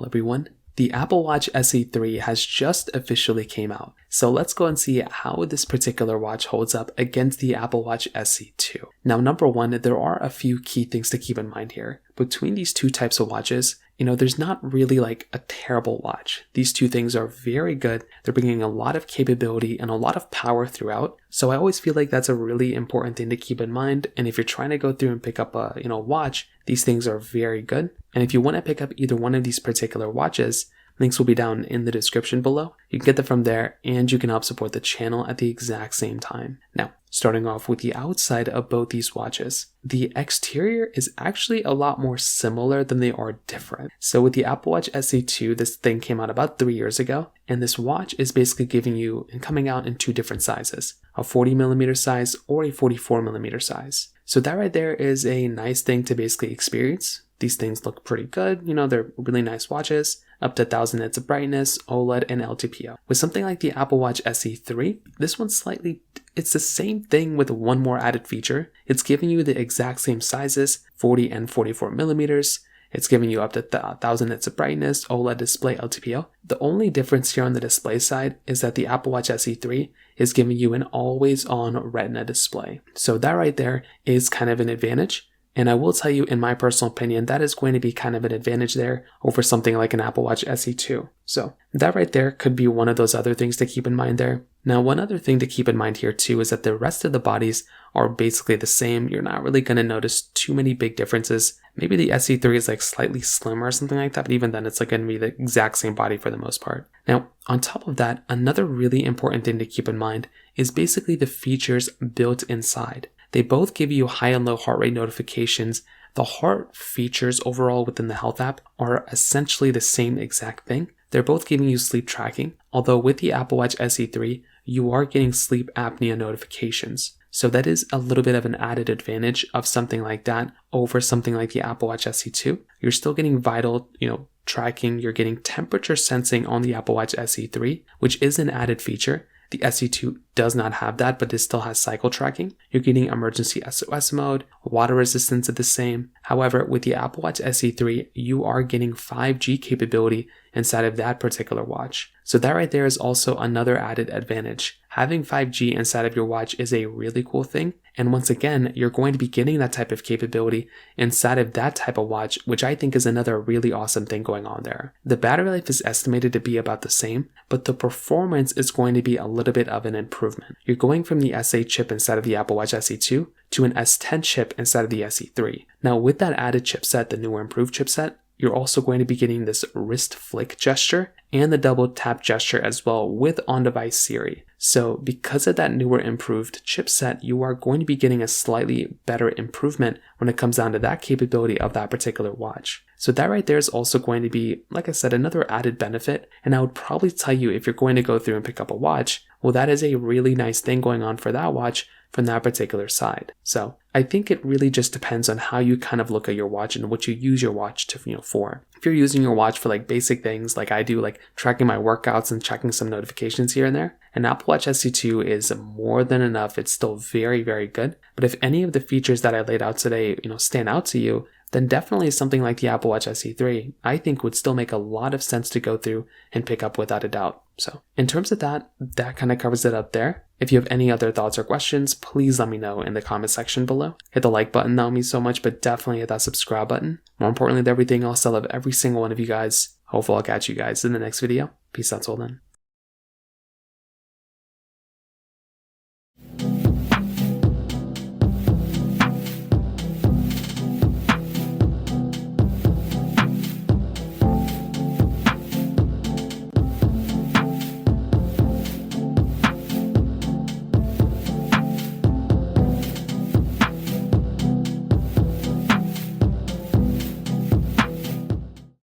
everyone. The Apple Watch SE3 has just officially came out, so let's go and see how this particular watch holds up against the Apple Watch SE2. Now, number one, there are a few key things to keep in mind here. Between these two types of watches, there's not really like a terrible watch. These two things are very good. They're bringing a lot of capability and a lot of power throughout. So I always feel like that's a really important thing to keep in mind. And if you're trying to go through and pick up a, watch, these things are very good. And if you want to pick up either one of these particular watches, links will be down in the description below. You can get them from there and you can help support the channel at the exact same time. Now, starting off with the outside of both these watches, the exterior is actually a lot more similar than they are different. So with the Apple Watch SE2, this thing came out about 3 years ago, and this watch is basically giving you and coming out in two different sizes, a 40mm size or a 44mm size. So that right there is a nice thing to basically experience. These things look pretty good, they're really nice watches, up to 1000 nits of brightness, OLED, and LTPO. With something like the Apple Watch SE3, this one's it's the same thing with one more added feature. It's giving you the exact same sizes, 40 and 44mm. It's giving you up to 1000 nits of brightness, OLED display, LTPO. The only difference here on the display side is that the Apple Watch SE3 is giving you an always-on Retina display. So that right there is kind of an advantage. And I will tell you, in my personal opinion, that is going to be kind of an advantage there over something like an Apple Watch SE2. So that right there could be one of those other things to keep in mind there. Now, one other thing to keep in mind here too is that the rest of the bodies are basically the same. You're not really going to notice too many big differences. Maybe the SE3 is like slightly slimmer or something like that, but even then it's like going to be the exact same body for the most part. Now, on top of that, another really important thing to keep in mind is basically the features built inside. They both give you high and low heart rate notifications. The heart features overall within the Health app are essentially the same exact thing. They're both giving you sleep tracking, although with the Apple Watch SE3, you are getting sleep apnea notifications. So that is a little bit of an added advantage of something like that over something like the Apple Watch SE2. You're still getting vital, tracking. You're getting temperature sensing on the Apple Watch SE3, which is an added feature. The SE2 does not have that, but it still has cycle tracking. You're getting emergency SOS mode, water resistance is the same. However, with the Apple Watch SE3, you are getting 5G capability inside of that particular watch. So that right there is also another added advantage. Having 5G inside of your watch is a really cool thing. And once again, you're going to be getting that type of capability inside of that type of watch, which I think is another really awesome thing going on there. The battery life is estimated to be about the same, but the performance is going to be a little bit of an improvement. You're going from the S8 chip inside of the Apple Watch SE2 to an S10 chip inside of the SE3. Now with that added chipset, the newer improved chipset, you're also going to be getting this wrist flick gesture and the double tap gesture as well with on-device Siri. So because of that newer improved chipset, you are going to be getting a slightly better improvement when it comes down to that capability of that particular watch. So that right there is also going to be, like I said, another added benefit. And I would probably tell you, if you're going to go through and pick up a watch, well, that is a really nice thing going on for that watch from that particular side. So I think it really just depends on how you kind of look at your watch and what you use your watch to, for. If you're using your watch for like basic things like I do, like tracking my workouts and checking some notifications here and there, an Apple Watch SE2 is more than enough. It's still very, very good. But if any of the features that I laid out today, stand out to you, then definitely something like the Apple Watch SE3, I think would still make a lot of sense to go through and pick up without a doubt. So in terms of that kind of covers it up there. If you have any other thoughts or questions, please let me know in the comment section below. Hit the like button, that would mean so much, but definitely hit that subscribe button. More importantly than everything else, I love every single one of you guys. Hopefully I'll catch you guys in the next video. Peace out till then.